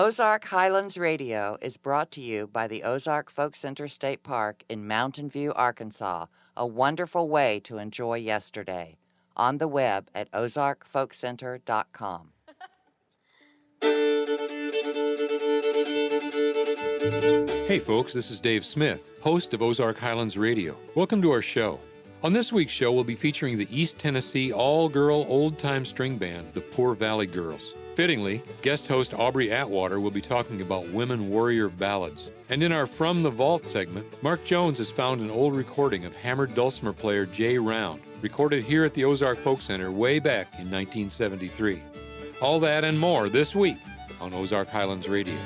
Ozark Highlands Radio is brought to you by the Ozark Folk Center State Park in Mountain View, Arkansas, a wonderful way to enjoy yesterday. On the web at ozarkfolkcenter.com. Hey folks, this is Dave Smith, host of Ozark Highlands Radio. Welcome to our show. On this week's show, we'll be featuring the East Tennessee all-girl old-time string band, the Poor Valley Girls. Fittingly, guest host Aubrey Atwater will be talking about women warrior ballads. And in our From the Vault segment, Mark Jones has found an old recording of hammered dulcimer player Jay Round, recorded here at the Ozark Folk Center way back in 1973. All that and more this week on Ozark Highlands Radio.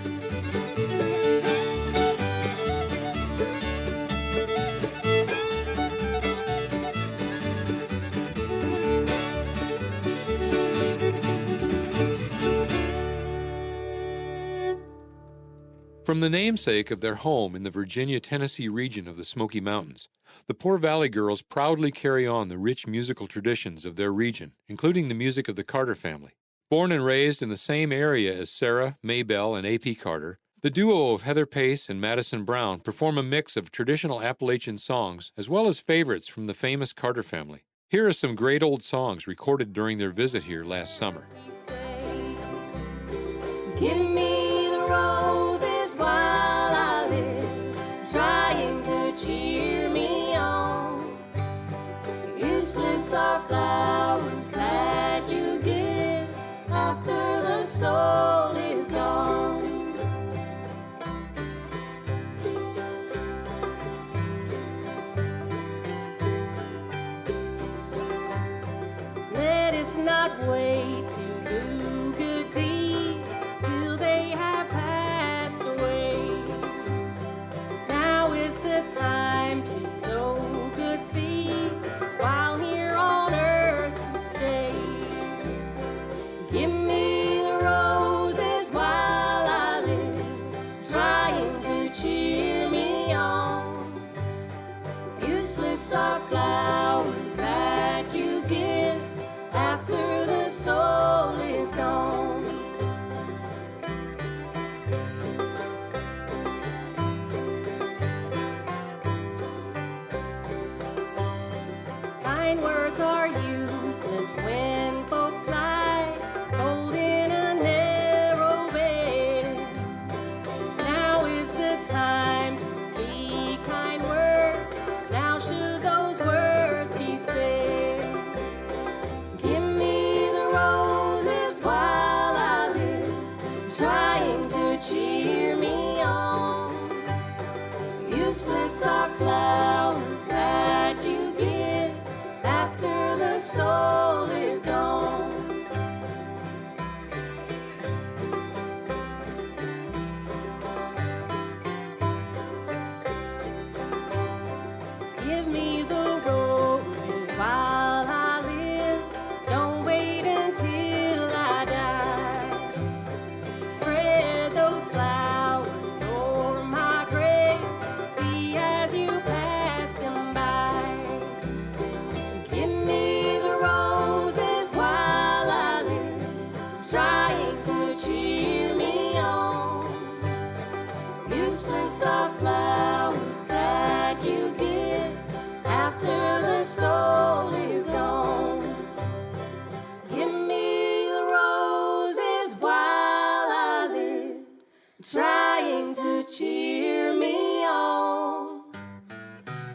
From the namesake of their home in the Virginia-Tennessee region of the Smoky Mountains, the Poor Valley Girls proudly carry on the rich musical traditions of their region, including the music of the Carter family. Born and raised in the same area as Sarah, Maybelle, and A.P. Carter, the duo of Heather Pace and Madison Brown perform a mix of traditional Appalachian songs as well as favorites from the famous Carter family. Here are some great old songs recorded during their visit here last summer. Give me the roses while I live, trying to cheer me on. Useless are flowers that you give after the soul is gone. Let us not wait to do good deeds till they have passed away. Now is the time to sow good seed while here on earth we stay. Give me the roses while I live, trying to cheer me on. Useless are flowers that you give after the soul is gone. Kind words are useless when folks lie holding a narrow bed. Now is the time to speak kind words. Now should those words be said. Give me the roses while I live, trying to cheer me on. Useless are flowers that you give after the soul is gone. Give me the roses while I live, don't wait until I die. Spread those flowers o'er my grave, see as you pass them by. Give me the roses while I live, trying to cheer me on. Useless are flowers that you give after the soul is gone. Give me the roses while I live, trying to cheer me on.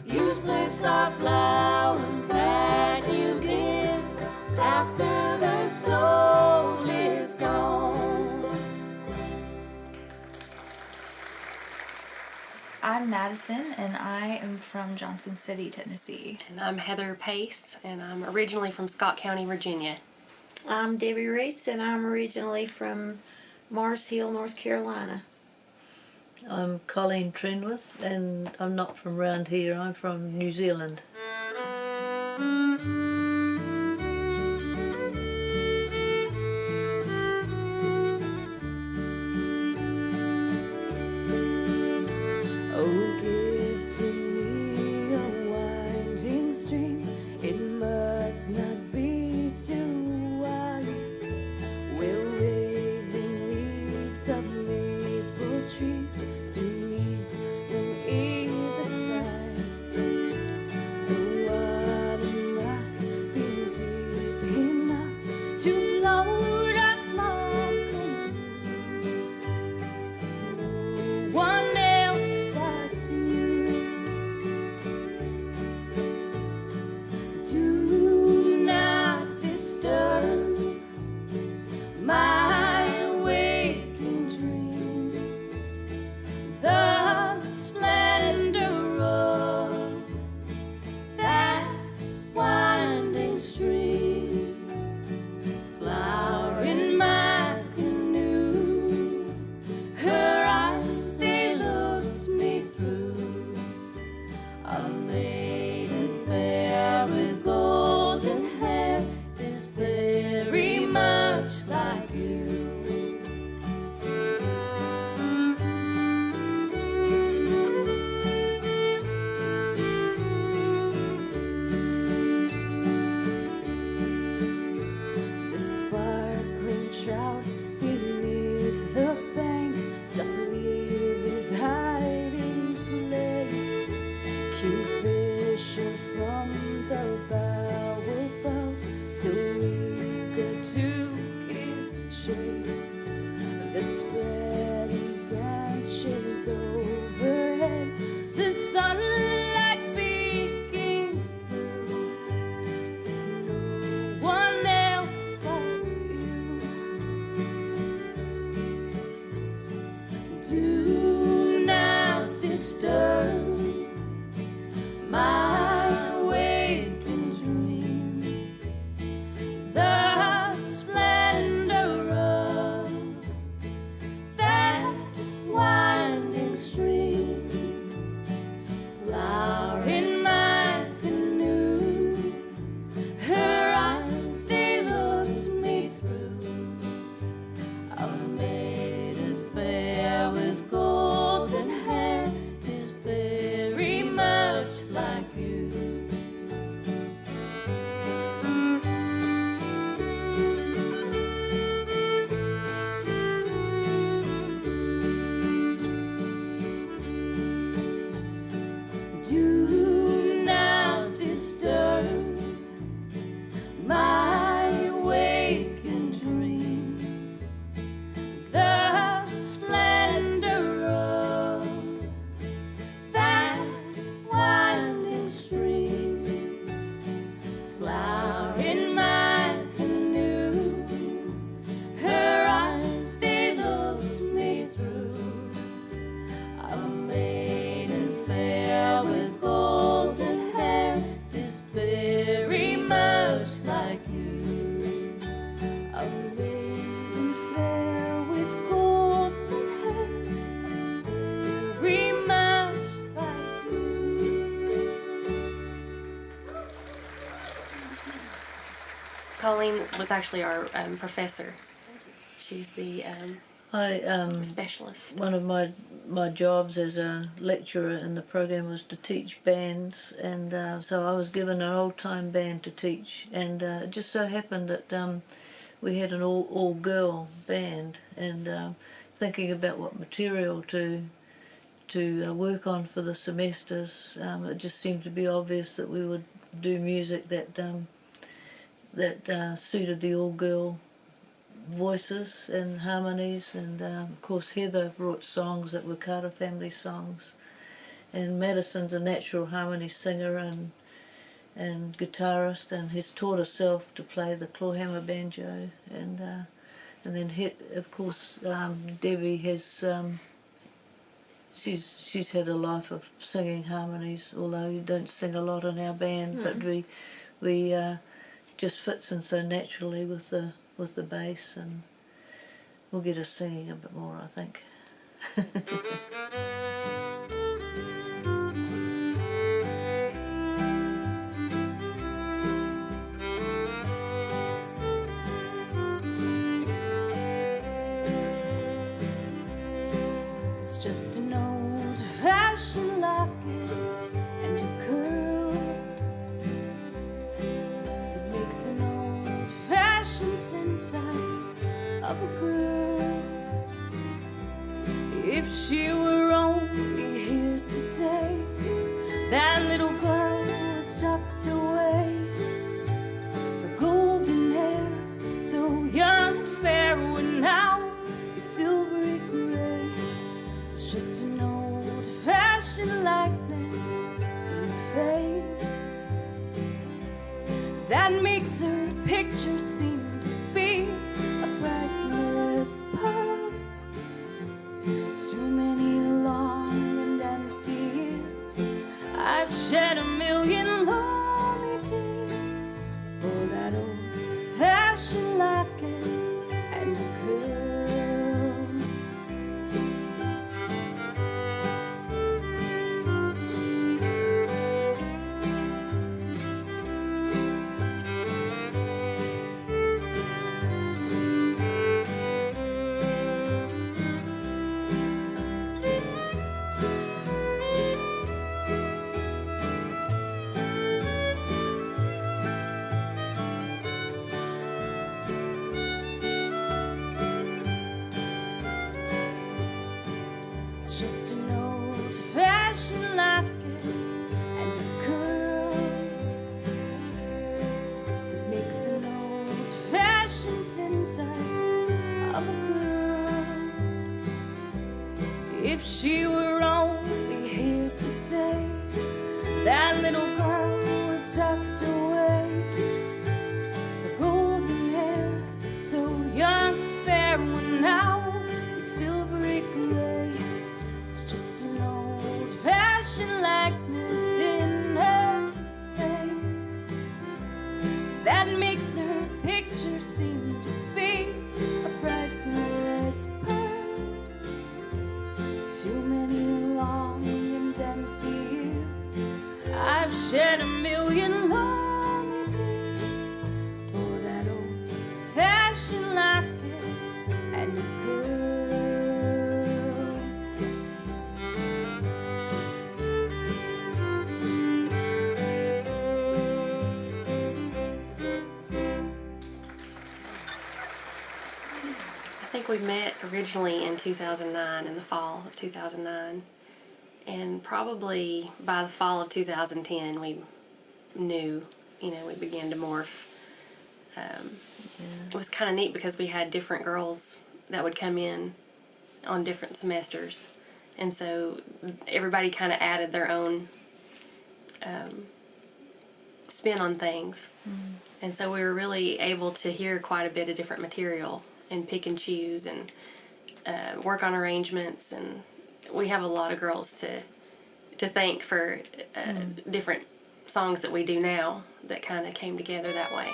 Useless are flowers that you give after the soul is gone. I'm Madison, and I am from Johnson City, Tennessee. And I'm Heather Pace, and I'm originally from Scott County, Virginia. I'm Debbie Reese, and I'm originally from Mars Hill, North Carolina. I'm Colleen Trenwith, and I'm not from around here. I'm from New Zealand. Oh, give to me a winding stream. It must not be too wide. Where waving leaves uplift spreading branches overhead, the sunlight peeking through, with no one else but you. Do not disturb my waking dream, the splendor of that winding stream, flower in my canoe, her eyes they looked me through, a maiden fair with golden hair is very much like you. Do not disturb my waking dream, the splendor of that winding stream, flower in my canoe, her eyes they looked me through, a maiden fair with golden hair is very much like you, a maiden fair with golden hair is very much like you. Colleen was actually our professor. She's the I specialist. One of my jobs as a lecturer in the program was to teach bands, and so I was given an old time band to teach, and it just so happened that we had an all girl band, and thinking about what material to work on for the semesters, it just seemed to be obvious that we would do music that suited the all girl voices and harmonies, and of course Heather brought songs that were Carter family songs, and Madison's a natural harmony singer and guitarist, and he's taught herself to play the clawhammer banjo, and then of course Debbie has she's had a life of singing harmonies, although we don't sing a lot in our band, but we just fits in so naturally with the bass, and we'll get her singing a bit more, I think. It's just an old-fashioned locket and a curl that makes an old-fashioned tintype of a girl. If she were only here today, that little girl was tucked away, her golden hair so young and fair would now be silvery gray. It's just an old-fashioned likeness in her face that makes her picture seem to be a priceless pearl. Too many long and empty years, I've shed a million lonely tears for that old-fashioned locket and a curl. If she were only here today, that little girl was tucked away. Her golden hair, so young and fair, one now is silvery gray. It's just an old-fashioned likeness in her face that makes her picture seem to be a priceless pearl. Too many long and empty years, I've shed a million lonely tears for that old-fashioned locket and your I think we met originally in 2009, in the fall of 2009, and probably by the fall of 2010 we knew, we began to morph. It was kind of neat because we had different girls that would come in on different semesters, and so everybody kind of added their own spin on things. And so we were really able to hear quite a bit of different material and pick and choose and work on arrangements, and we have a lot of girls to thank for different songs that we do now that kind of came together that way.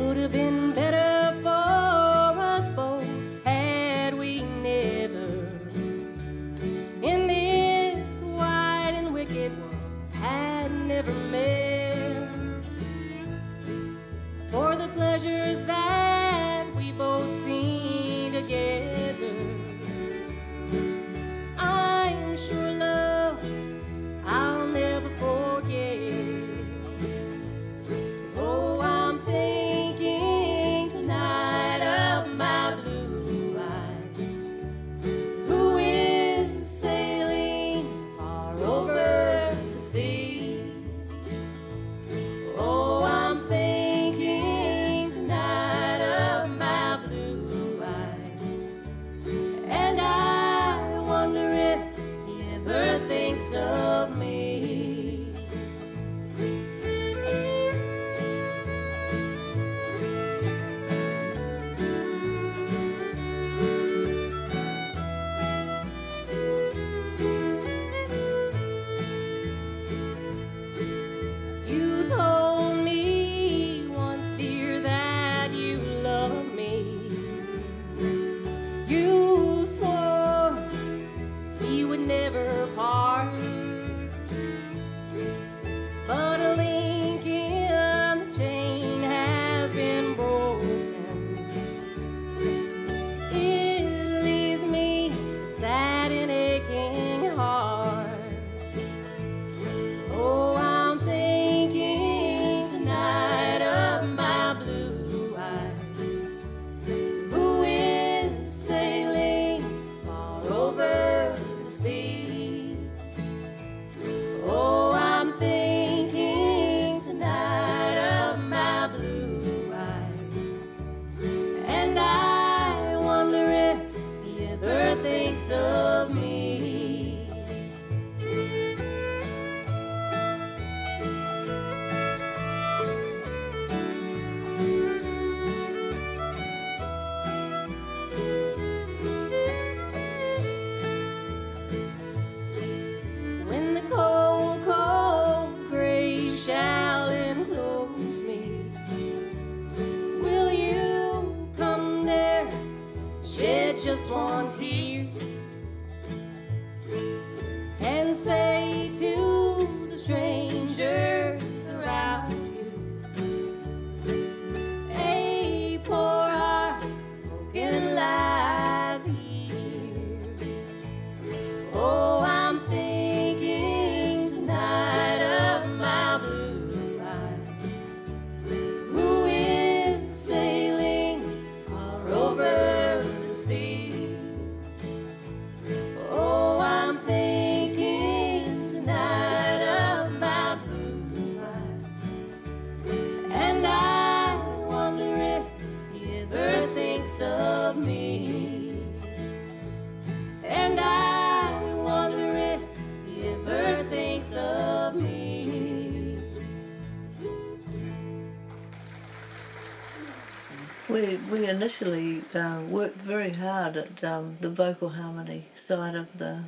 would have been better for us both had we never, in this wide and wicked world, had never met. For the pleasures that we both seen together, I'm sure, love, I'll never forget. Oh, I'm thinking tonight of my blue eyes, who is sailing far over the sea. Oh, I'm thinking tonight of my blue eyes, and I wonder if he ever thinks of me. You told me once, dear, that you love me. You swore we would never part, but a link in the chain has been broken. It leaves me a sad and aching heart. Oh, I'm thinking tonight of my blue eyes, who is sailing far over the sea. we initially worked very hard at the vocal harmony side of the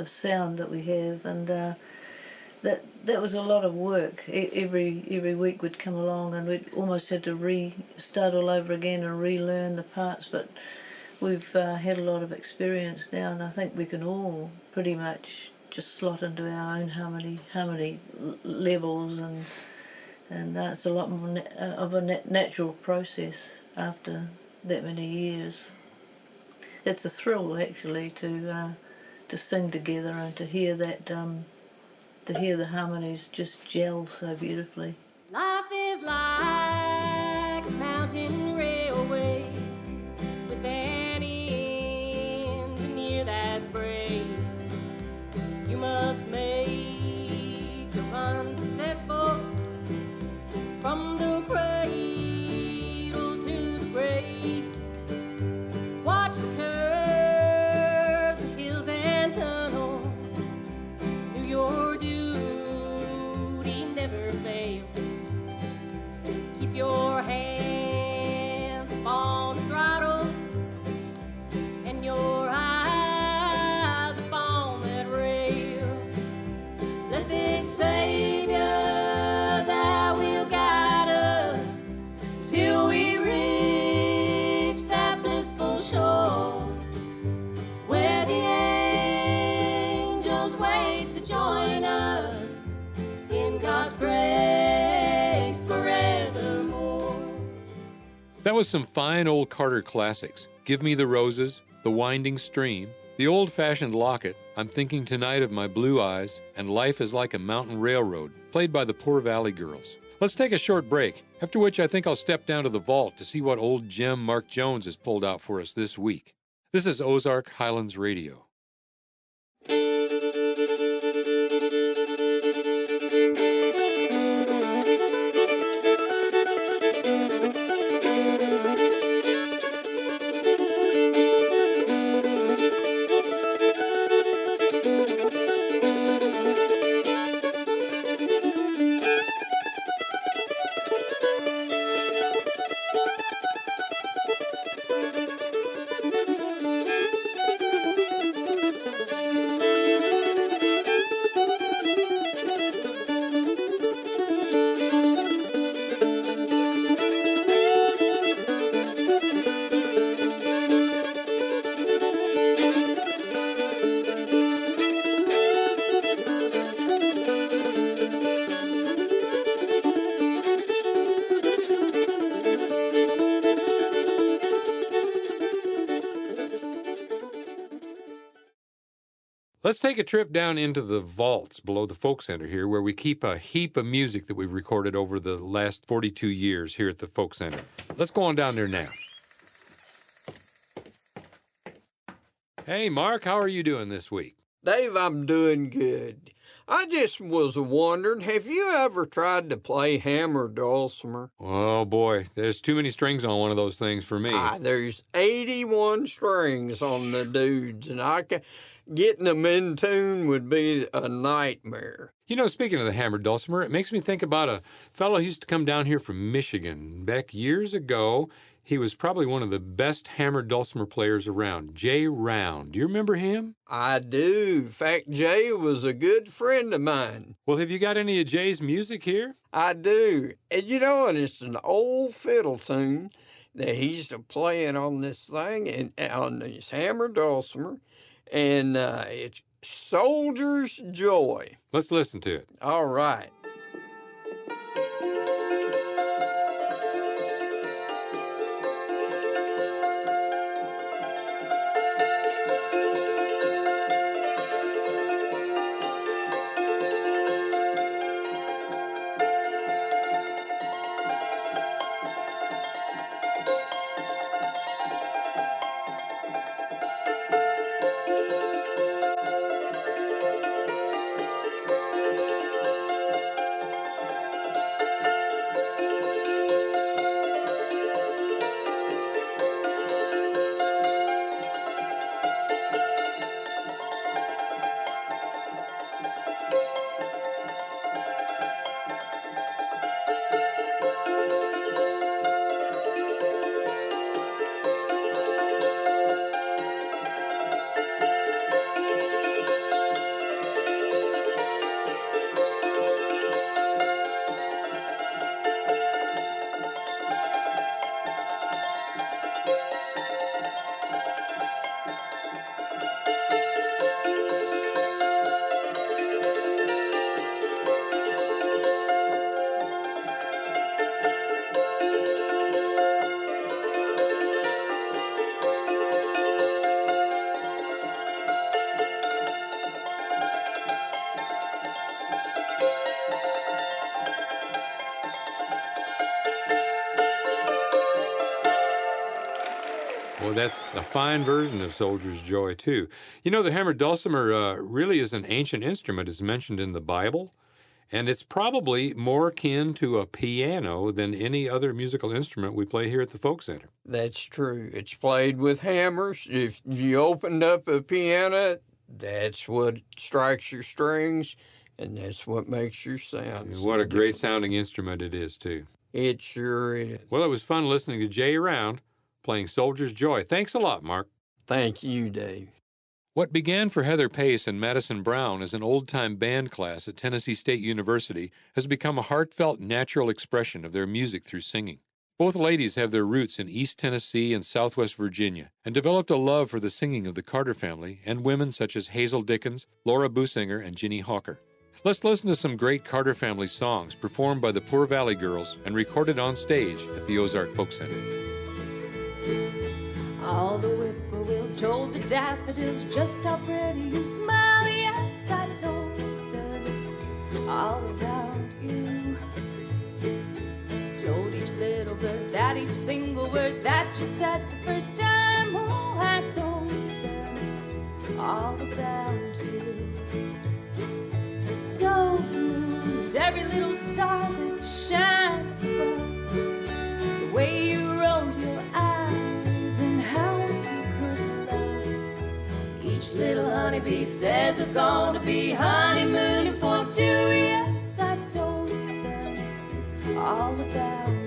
sound that we have, and that was a lot of work. Every week we'd come along and we'd almost had to start all over again and relearn the parts, but we've had a lot of experience now, and I think we can all pretty much just slot into our own harmony levels, and it's a lot more of a natural process after that many years. It's a thrill actually to sing together and to hear that to hear the harmonies just gel so beautifully. Life is like a mountain railway with an engineer that's brave. You must make the run successful from the cradle to the grave. Watch the curves, the hills and tunnels. Do your duty, never fail. Just keep your hands upon the throttle and your eyes upon that rail. Blessed Savior, that will guide us till we reach that blissful shore where the angels wait to join us in God's grace forevermore. That was some fine old Carter classics. Give Me the Roses, The Winding Stream, The Old-Fashioned Locket, I'm Thinking Tonight of My Blue Eyes, and Life is Like a Mountain Railroad, played by the Poor Valley Girls. Let's take a short break, after which I think I'll step down to the vault to see what old gem Mark Jones has pulled out for us this week. This is Ozark Highlands Radio. Let's take a trip down into the vaults below the Folk Center here, where we keep a heap of music that we've recorded over the last 42 years here at the Folk Center. Let's go on down there now. Hey, Mark, how are you doing this week? Dave, I'm doing good. I just was wondering, have you ever tried to play hammer dulcimer? Oh, boy, there's too many strings on one of those things for me. There's 81 strings on the dudes, and getting them in tune would be a nightmare. You know, speaking of the hammer dulcimer, it makes me think about a fellow who used to come down here from Michigan back years ago. He was probably one of the best hammer dulcimer players around, Jay Round. Do you remember him? I do. In fact, Jay was a good friend of mine. Well, have you got any of Jay's music here? I do. And and it's an old fiddle tune that he used to play it on this thing, and on this hammer dulcimer, and it's Soldier's Joy. Let's listen to it. All right. Oh, that's a fine version of Soldier's Joy, too. You know, the hammered dulcimer really is an ancient instrument. It's mentioned in the Bible, and it's probably more akin to a piano than any other musical instrument we play here at the Folk Center. That's true. It's played with hammers. If you opened up a piano, that's what strikes your strings, and that's what makes your sound. What a great sounding instrument it is, too. It sure is. Well, it was fun listening to Jay Round playing Soldier's Joy. Thanks a lot, Mark. Thank you, Dave. What began for Heather Pace and Madison Brown as an old-time band class at Tennessee State University has become a heartfelt, natural expression of their music through singing. Both ladies have their roots in East Tennessee and Southwest Virginia and developed a love for the singing of the Carter family and women such as Hazel Dickens, Laura Businger, and Ginny Hawker. Let's listen to some great Carter family songs performed by the Poor Valley Girls and recorded on stage at the Ozark Folk Center. All the whippoorwills told the daffodils just how pretty you smile. Yes, I told them all about you. Told each little bird that each single word that you said the first time. Oh, I told them all about you. Told the moon and every little star that shines above, the way you rolled your eyes and how you could love. Each little honeybee says there's going to be honeymooning for two. Yes, I told them all about you.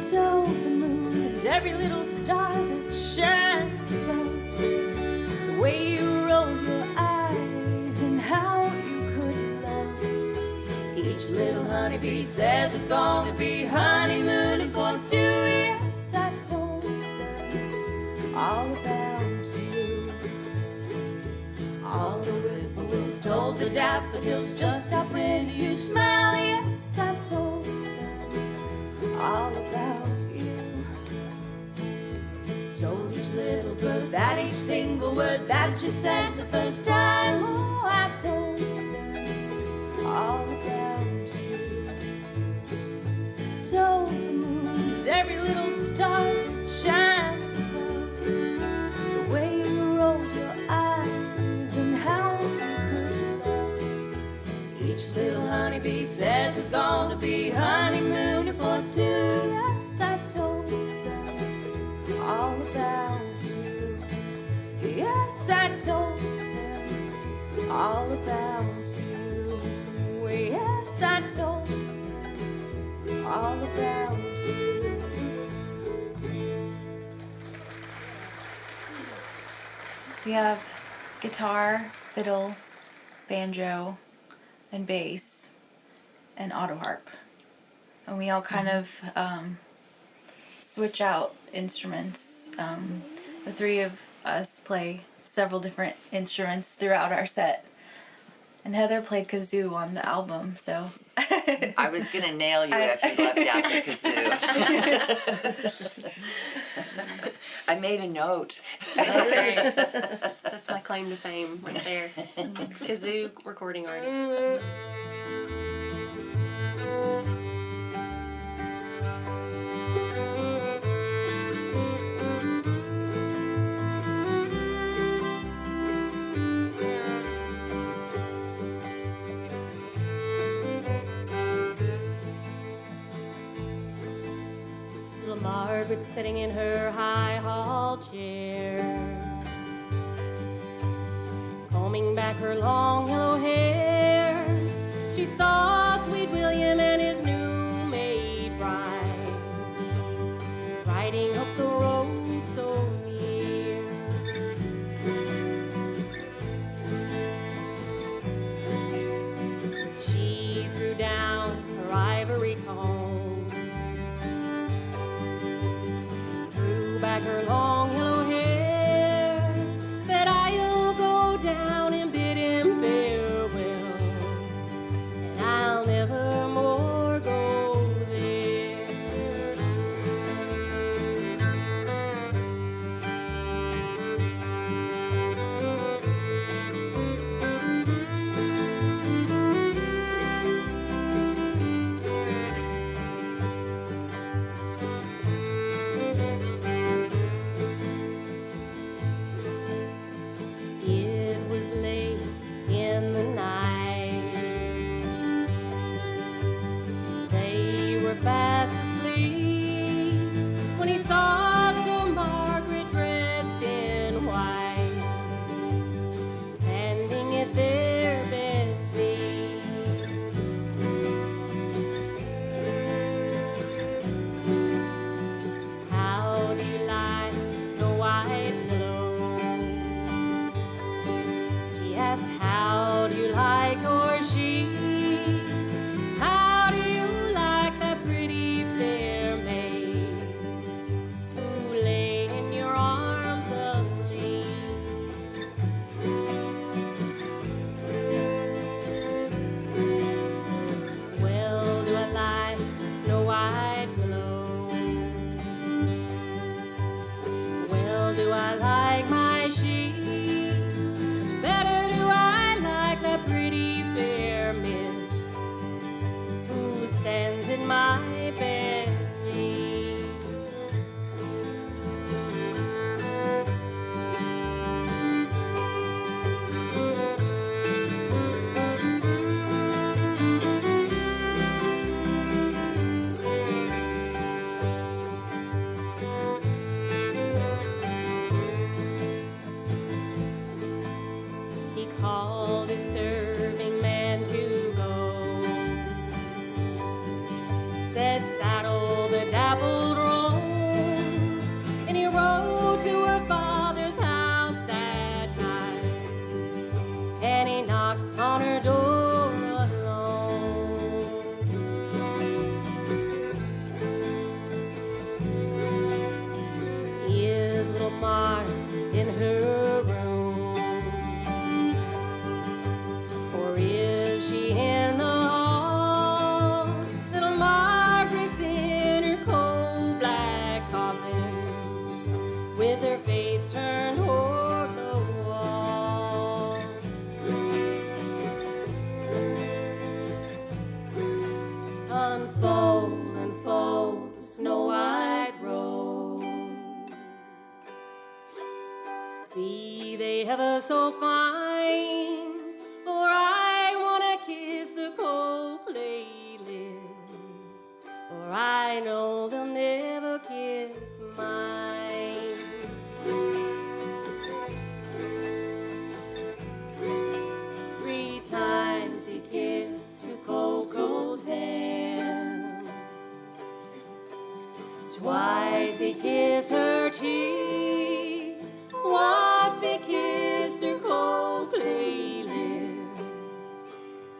Told the moon and every little star that shines above, the way you rolled your eyes and how you could love. Each little honeybee says it's going to be honeymooning for two. Yes, I told them all about you. All the whippoorwills told the daffodils just how pretty you smile. Yes, I told them all about you. Told each little bird that each single word that you said the first time. Oh, I told them all about you. Told the moon and every little star that shines above, the way you rolled your eyes and how you could love. Each little honeybee says there's going to be honeymooning for two. Yes, I told them all about you. Yes, I told them all about you. Yes, I told them all about you. We have guitar, fiddle, banjo, and bass, and auto harp. And we all kind of switch out instruments. The three of us play several different instruments throughout our set. And Heather played kazoo on the album, so... I was going to nail you if you left out the kazoo. I made a note. That's great. That's my claim to fame right there. Kazoo recording artist. Margaret's sitting in her high hall chair, combing back her long yellow hair. She saw sweet William and his new maid bride riding up the road so near. She threw down her ivory comb, back her long yellow hair, said, I'll go down and bid him farewell. fast asleep when he saw little Margaret dressed in white, standing at their bed feet. How do you like Snow White pillow? He asked, how do you like your sheep? How do you like that pretty fair maid who lay in your arms asleep? Well, do I like the Snow White pillow? Well, do I like my sheep? Much better do I like that pretty fair miss who stands in my bed. He called his serving man to go, said saddle the dappled roan, and he rode to her father's house that night, and he knocked on her door alone. Is little Mark in her room, or is she in the hall? Little Margaret's in her cold black coffin, with her face turned toward the wall. Unfold, unfold the snow white rose, be they ever so fine, for I wanna kiss the cold clay lips, for I know they'll never kiss mine. 3 times he kissed her cold, cold hand, twice he kissed her cheek, once he kissed her cold clay lips,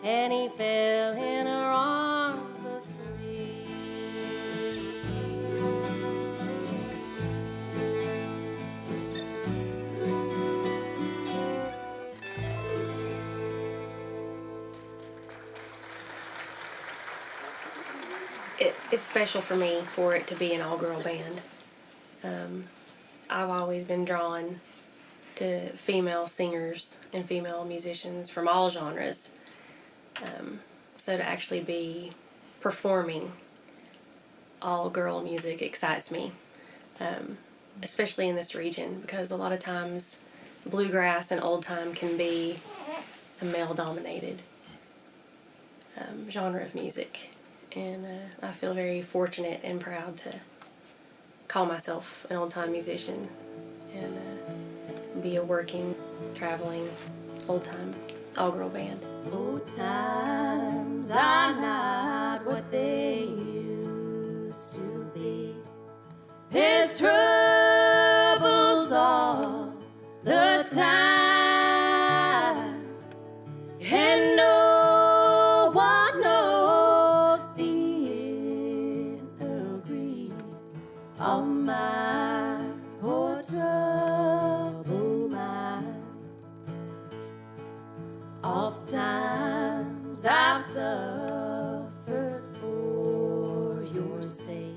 and he fell in her arms asleep. It's special for me for it to be an all-girl band. I've always been drawn to female singers and female musicians from all genres. So to actually be performing all-girl music excites me, especially in this region, because a lot of times bluegrass and old time can be a male-dominated genre of music. And I feel very fortunate and proud to call myself an old-time musician and be a working, traveling, old-time, all-girl band. Old times are not what they used to be. There's troubles all the time, and no one knows the end of grief. On my poor troubled mind, oft times I've suffered for your sake.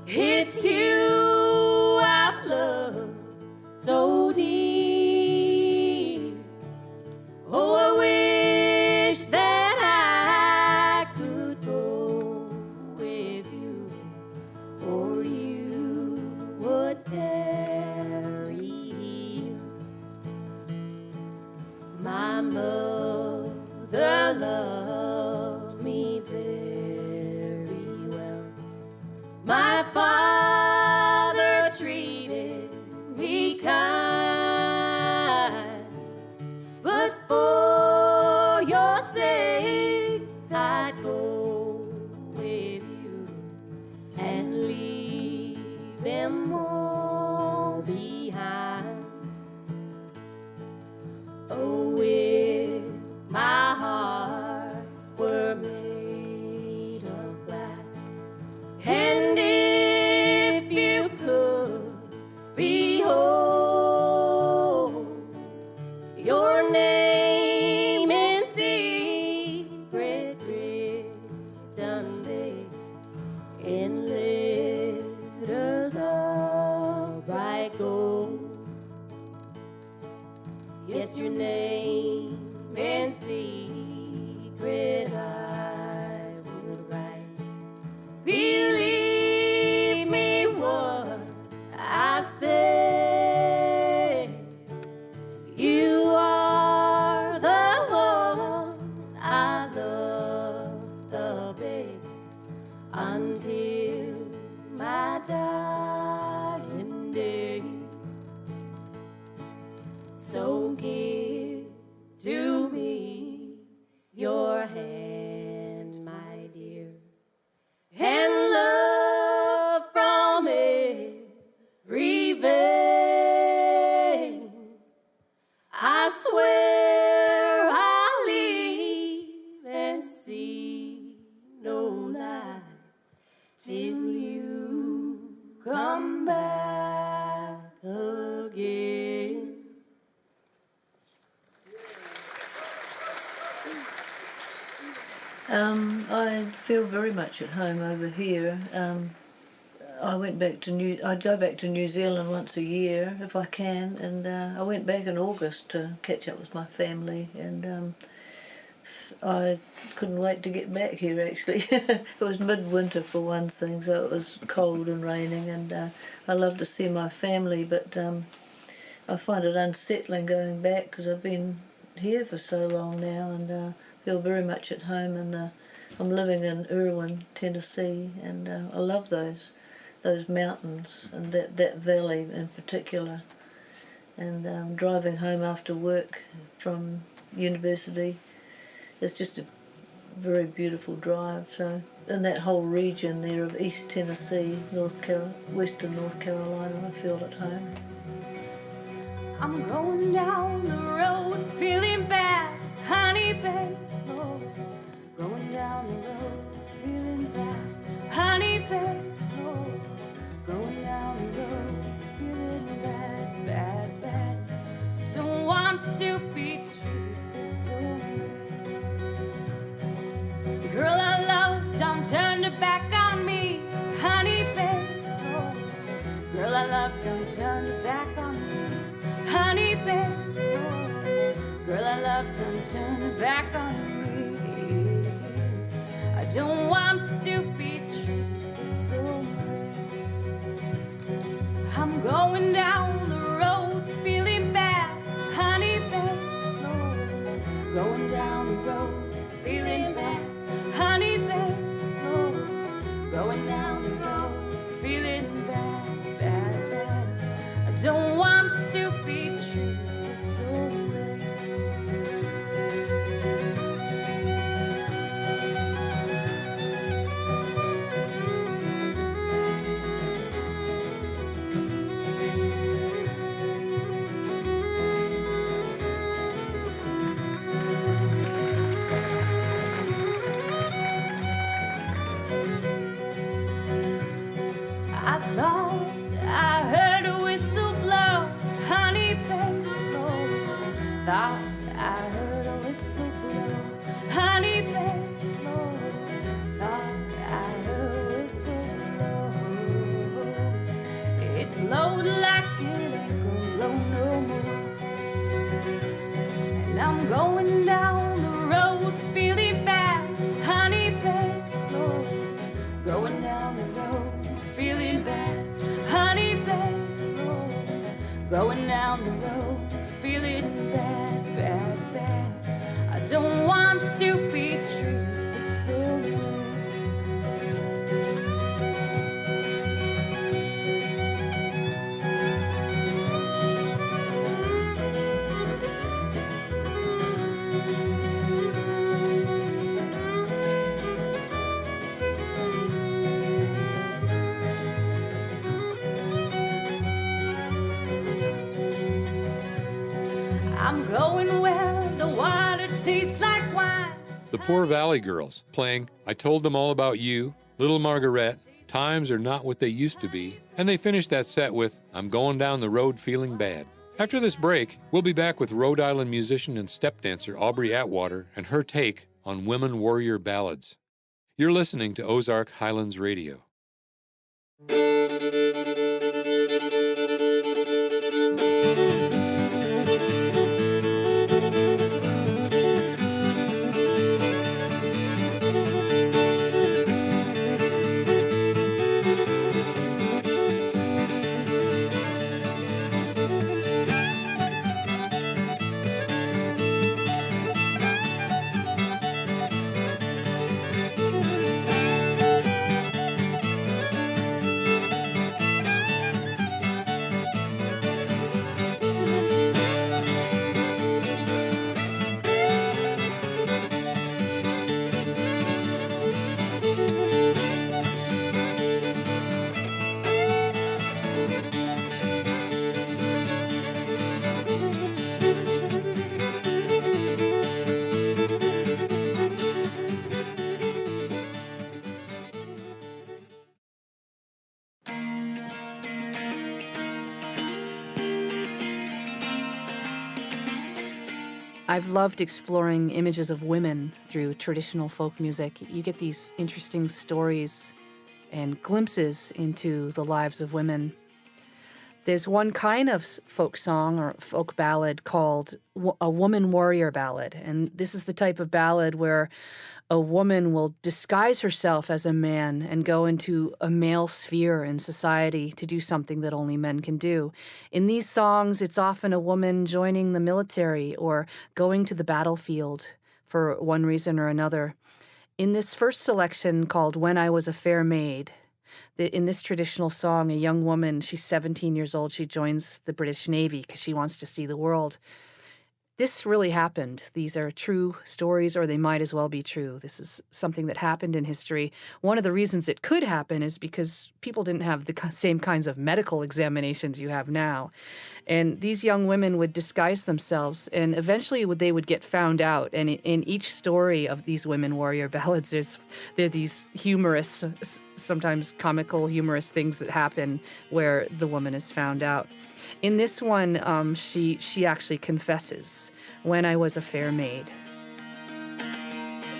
It's you I've loved so dear. Oh, I wish that I could go with you, or you would tarry here. My mother loved me very well. My father treated me kind, but for your sake I'd go with you and leave them all behind. Oh, if my heart were made of glass, and if you could behold your name in secret written there in letters of bright gold. Yes, your name in secret I would write. Believe me what I say. You are the one I love the best until my dying day. So give to me your hand, my dear, and love from every vein. I swear I'll leave and see no light till you come back again. I feel very much at home over here. I'd go back to New Zealand once a year if I can, and I went back in August to catch up with my family, and I couldn't wait to get back here actually. It was midwinter for one thing, so it was cold and raining, and I love to see my family, but I find it unsettling going back because I've been here for so long now, and feel very much at home. And I'm living in Irwin, Tennessee, and I love those mountains and that valley in particular. And driving home after work from university, it's just a very beautiful drive. So in that whole region there of East Tennessee, Western North Carolina, I feel at home. I'm going down the road feeling bad, honey babe. Oh, going down the road feeling bad, honey babe. Oh, going down the road feeling bad, bad, bad. Don't want to be treated this way. Girl I love, don't turn your back on me, honey babe. Oh, girl I love, don't turn your back on me, honey babe. Oh, girl I love, don't turn your back on me. I don't want to be treated this way. I'm going down the road feeling bad, honey babe. Oh, going down the road feeling bad, honey babe. Oh, going down the road feeling bad, bad, bad. I don't want to be treated this way. I thought I heard a whistle blow, honey babe. Oh, thought I heard a whistle blow, honey babe. Oh, thought I heard a whistle blow. It blowed like it ain't gonna blow no more. And I'm going down the road feeling bad, honey babe. Oh, going down the road feeling bad, honey babe. Oh, going down the road feeling bad, bad, bad. I don't want to be treated this way. I'm going where the water tastes like wine. The Poor Valley Girls playing I Told Them All About You, Little Margaret, Times Are Not What They Used to Be, and they finished that set with I'm Going Down the Road Feeling Bad. After this break, we'll be back with Rhode Island musician and step dancer Aubrey Atwater and her take on women warrior ballads. You're listening to Ozark Highlands Radio. I've loved exploring images of women through traditional folk music. You get these interesting stories and glimpses into the lives of women. There's one kind of folk song or folk ballad called a woman warrior ballad. And this is the type of ballad where a woman will disguise herself as a man and go into a male sphere in society to do something that only men can do. In these songs, it's often a woman joining the military or going to the battlefield for one reason or another. In this first selection called When I Was a Fair Maid, in this traditional song, a young woman, she's 17 years old, she joins the British Navy because she wants to see the world. This really happened. These are true stories, or they might as well be true. This is something that happened in history. One of the reasons it could happen is because people didn't have the same kinds of medical examinations you have now. And these young women would disguise themselves, and eventually they would get found out. And in each story of these women warrior ballads, there are these humorous, sometimes comical, humorous things that happen where the woman is found out. In this one, she actually confesses, when I was a fair maid.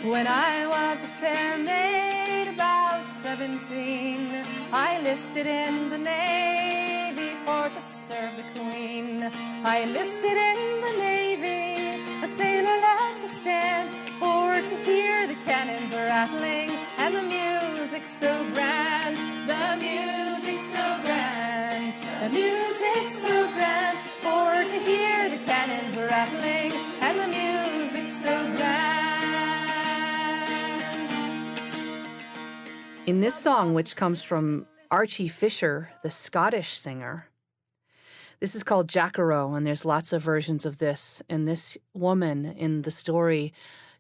When I was a fair maid, about 17, I enlisted in the Navy for to serve the Queen. I enlisted in the Navy, a sailor left to stand, for to hear the cannons rattling, and the music so grand, the music so grand, the music so grand, for to hear the cannons rattling, and the music so grand. In this song, which comes from Archie Fisher, the Scottish singer, this is called Jackaro, and there's lots of versions of this. And this woman in the story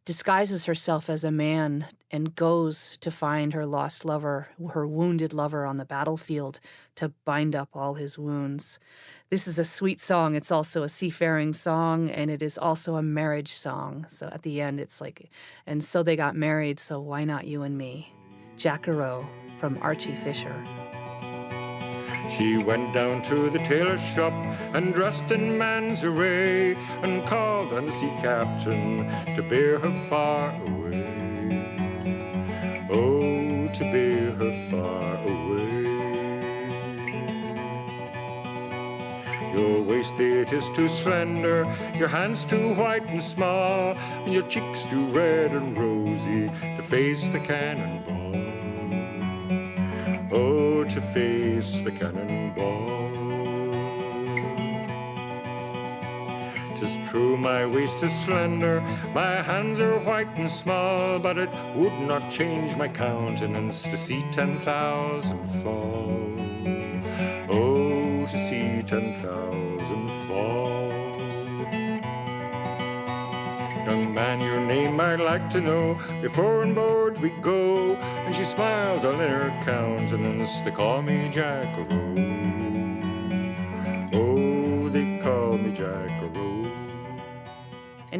disguises herself as a man and goes to find her lost lover, her wounded lover on the battlefield, to bind up all his wounds. This is a sweet song. It's also a seafaring song, and it is also a marriage song. So at the end, it's like, and so they got married, so why not you and me? Jackaro from Archie Fisher. She went down to the tailor's shop and dressed in man's array, and called on the sea captain to bear her far away. Oh, to bear her far away. Your waist, it is too slender, your hands too white and small, and your cheeks too red and rosy to face the cannonball. Oh, to face the cannonball. 'Tis true my waist is slender, my hands are white and small, but it would not change my countenance to see 10,000 fall. Oh, to see 10,000 fall. Young man, your name I'd like to know, before on board we go. And she smiled all in her countenance, they call me Jackaro. Oh, they call me Jackaro.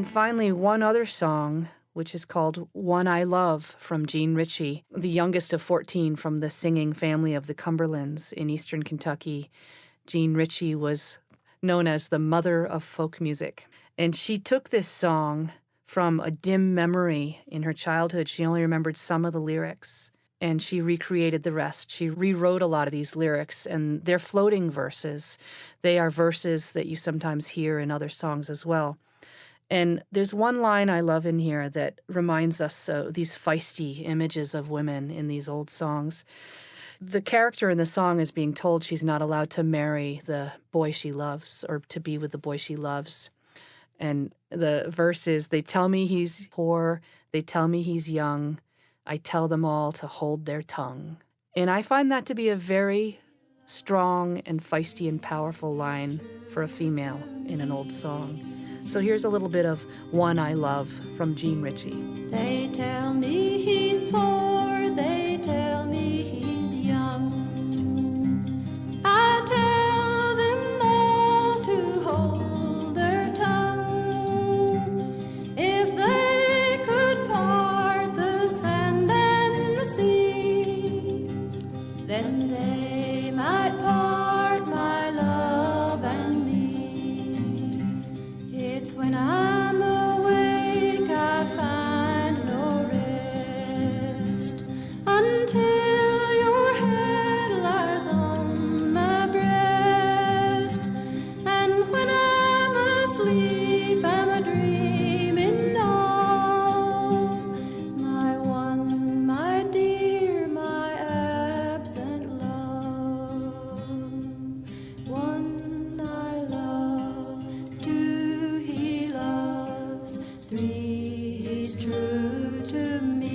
And finally, one other song, which is called One I Love from Jean Ritchie, the youngest of 14 from the singing family of the Cumberlands in eastern Kentucky. Jean Ritchie was known as the mother of folk music. And she took this song from a dim memory in her childhood. She only remembered some of the lyrics, and she recreated the rest. She rewrote a lot of these lyrics, and they're floating verses. They are verses that you sometimes hear in other songs as well. And there's one line I love in here that reminds us of these feisty images of women in these old songs. The character in the song is being told she's not allowed to marry the boy she loves or to be with the boy she loves. And the verse is, they tell me he's poor, they tell me he's young, I tell them all to hold their tongue. And I find that to be a very strong and feisty and powerful line for a female in an old song. So here's a little bit of One I Love from Jean Ritchie. They tell me he's poor, they tell me he's young. I tell them all to hold their tongue. If they could part the sand and the sea, then they might part my love and me. It's when I'm awake I find no rest until your head lies on my breast. And when I'm asleep I'm a dreaming all my one, my dear, my absent love. One I love, two he loves, three he's true to me.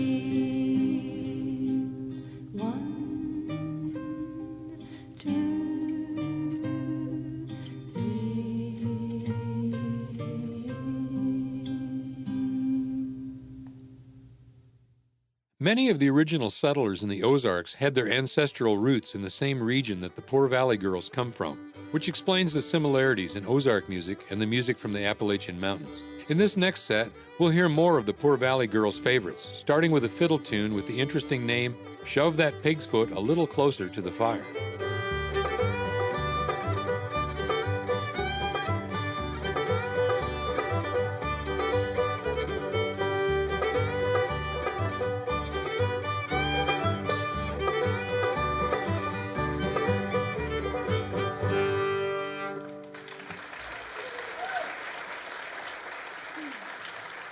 One, two, three. Many of the original settlers in the Ozarks had their ancestral roots in the same region that the Poor Valley Girls come from, which explains the similarities in Ozark music and the music from the Appalachian Mountains. In this next set, we'll hear more of the Poor Valley Girls' favorites, starting with a fiddle tune with the interesting name, Shove That Pig's Foot a Little Closer to the Fire.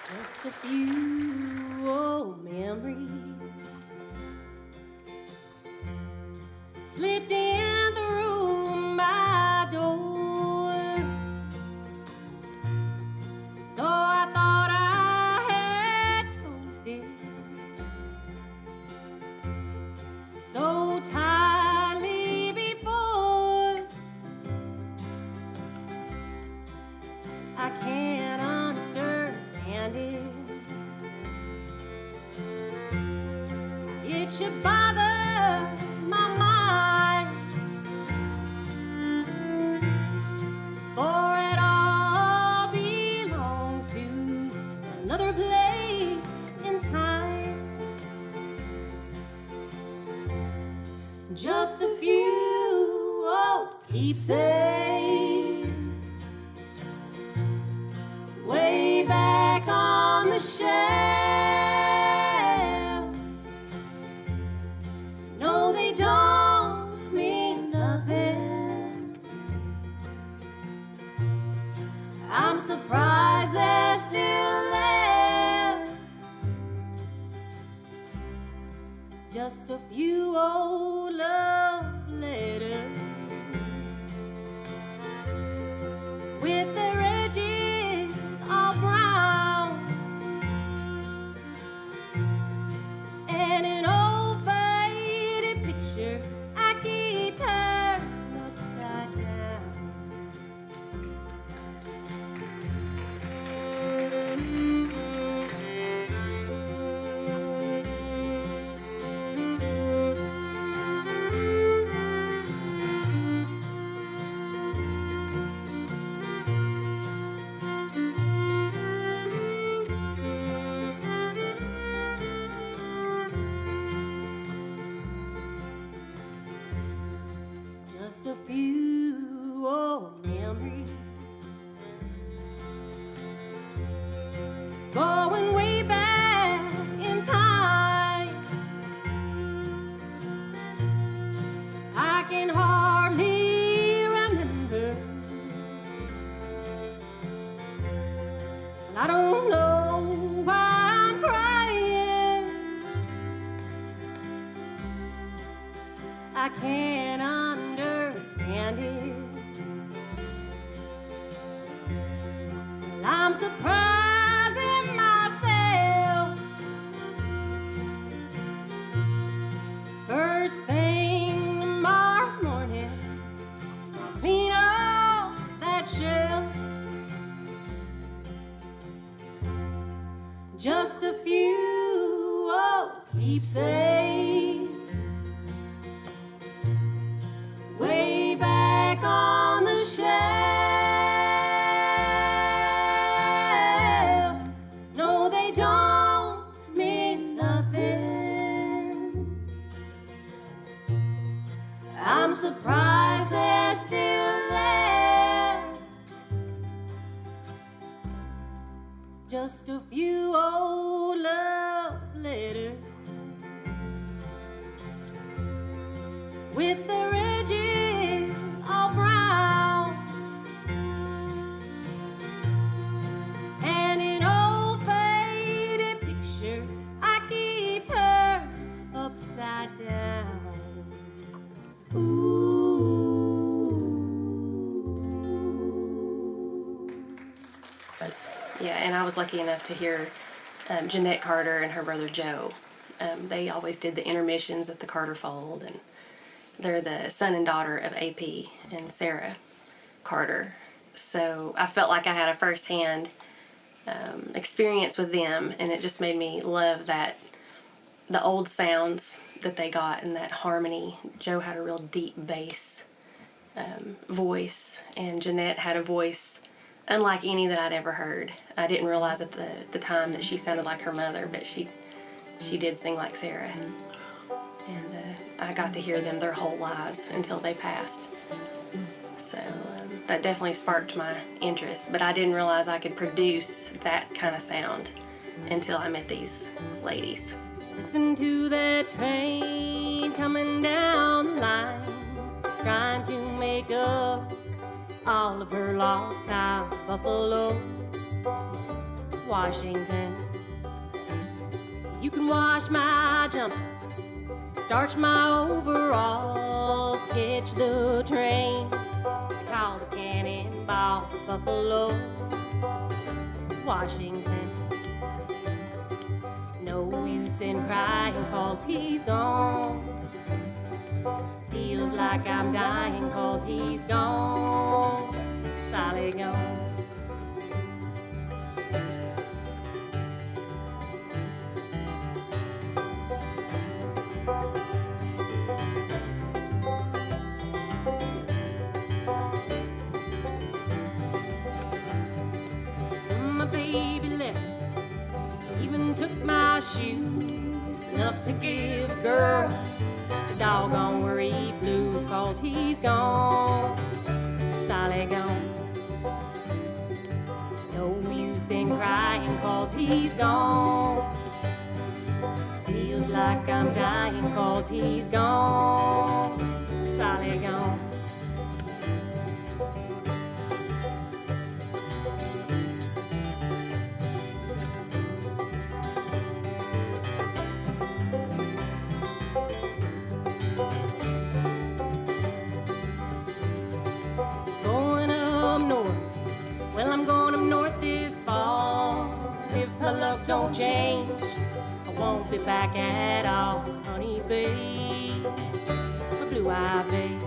Just a few old memories slipped in through my door. Though I thought I had closed it so tightly before, I can't understand it. It should bother my mind, for it all belongs to another place in time. Just a few old keepsakes way back on the shelf. No, they don't mean nothing. I'm surprised they're still there. Just a few old love letters with their edges all brown. Just a few old memories, going way back in time. I can hardly remember. I don't know why I'm crying. I can't understand it. I'm surprising myself. First thing tomorrow morning, I'll clean up that shelf. Just a few old keepsakes, way back on the shelf. No, they don't mean nothing. I'm surprised they're still there. Just a few old love letters with their edges all brown, and an old faded picture I keep turned upside down. Ooh. Yeah, and I was lucky enough to hear Jeanette Carter and her brother Joe. They always did the intermissions at the Carter Fold, and they're the son and daughter of AP and Sarah Carter. So I felt like I had a firsthand experience with them, and it just made me love that the old sounds that they got and that harmony. Joe had a real deep bass voice, and Jeanette had a voice unlike any that I'd ever heard. I didn't realize at the time that she sounded like her mother, but she did sing like Sarah. And I got to hear them their whole lives until they passed. So that definitely sparked my interest, but I didn't realize I could produce that kind of sound until I met these ladies. Listen to that train coming down the line, trying to make up all of her lost time. Buffalo, Washington. You can wash my jumper, starch my overalls, catch the train, call the cannonball. Buffalo, Washington. No use in crying 'cause he's gone. Feels like I'm dying 'cause he's gone. Sally gone. My baby left, even took my shoes, enough to give a girl the doggone worry blues 'cause he's gone. Sally gone. No use in crying 'cause he's gone. Feels like I'm dying 'cause he's gone. Sally gone. Going up north, well, I'm going up north this fall. If my luck don't change, I won't be back at all. Honey babe, my blue-eyed babe.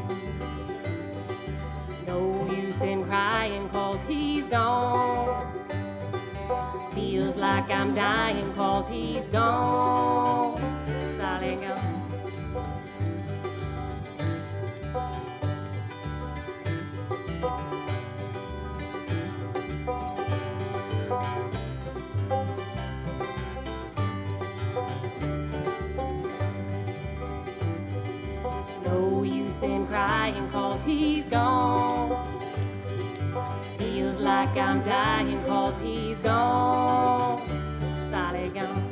No use in crying 'cause he's gone. Feels like I'm dying 'cause he's gone. Sally gone. No use in crying 'cause like I'm dying 'cause he's gone, Sally gone.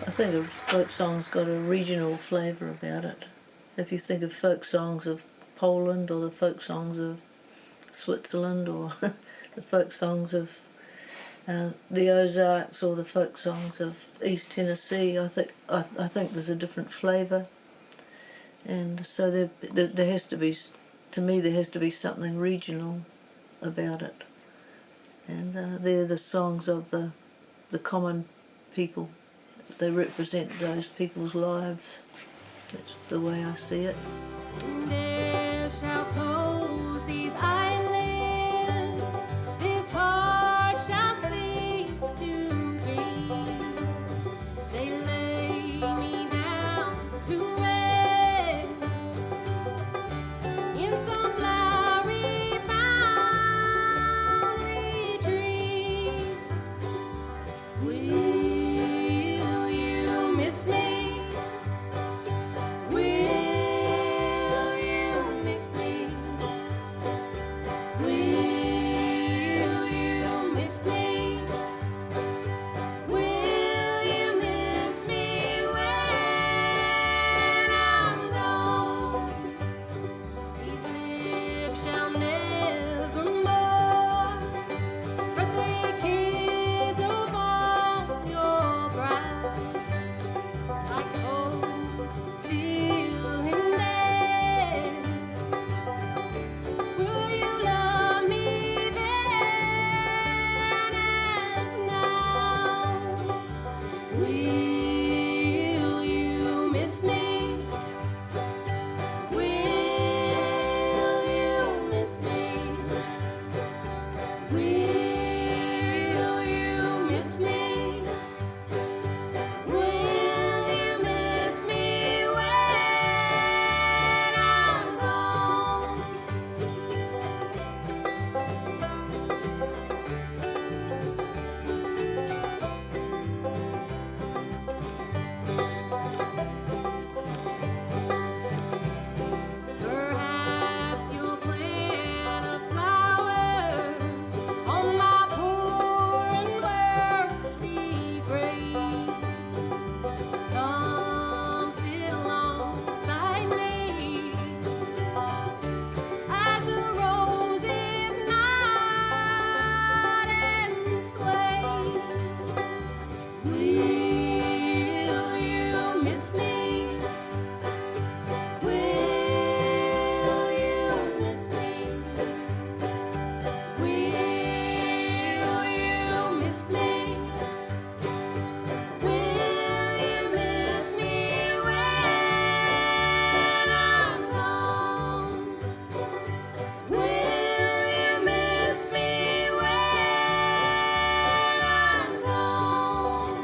I think a folk song's got a regional flavour about it. If you think of folk songs of Poland or the folk songs of Switzerland or the folk songs of the Ozarks or the folk songs of East Tennessee, I think there's a different flavour, and so there has to be, to me, there has to be something regional about it, and they're the songs of the common people. They represent those people's lives. That's the way I see it. There shall close these eyelids, this heart shall cease to beat. They lay me down to rest in some flowery bound retreat. Will you miss me? Will you miss me? Will you miss me? Will you miss me when I'm gone? These lips shall nevermore press a kiss upon your brow, like cold steel and lead. Will you love me then as now? Will you miss me? Will you miss me? Will you miss me? Will you miss me when I'm gone? Perhaps you'll plant a flower on my poor and worthy grave. Come sit alongside me as the roses nod and sway. Will you miss me? Will you miss me? Will you miss me? Will you miss me when I'm gone? Will you miss me when I'm gone?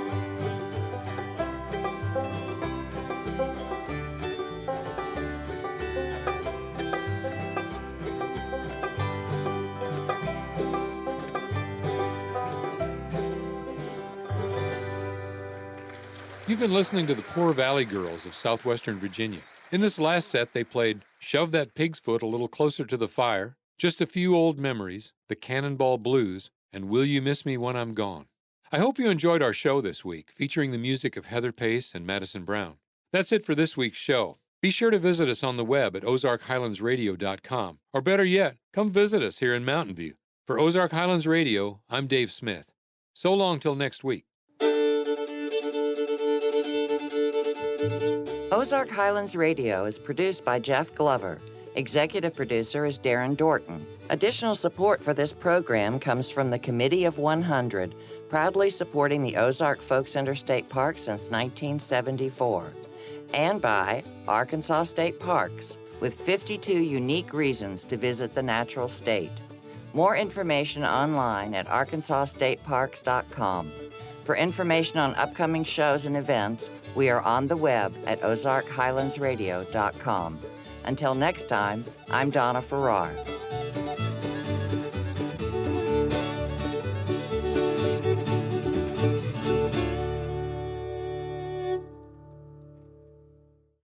You've been listening to the Poor Valley Girls of southwestern Virginia. In this last set, they played Shove That Pig's Foot a Little Closer to the Fire, Just a Few Old Memories, The Cannonball Blues, and Will You Miss Me When I'm Gone. I hope you enjoyed our show this week, featuring the music of Heather Pace and Madison Brown. That's it for this week's show. Be sure to visit us on the web at ozarkhighlandsradio.com, or better yet, come visit us here in Mountain View. For Ozark Highlands Radio, I'm Dave Smith. So long till next week. Ozark Highlands Radio is produced by Jeff Glover. Executive producer is Darren Dorton. Additional support for this program comes from the Committee of 100, proudly supporting the Ozark Folk Center State Park since 1974, and by Arkansas State Parks, with 52 unique reasons to visit the natural state. More information online at arkansasstateparks.com. For information on upcoming shows and events, we are on the web at ozarkhighlandsradio.com. Until next time, I'm Donna Farrar.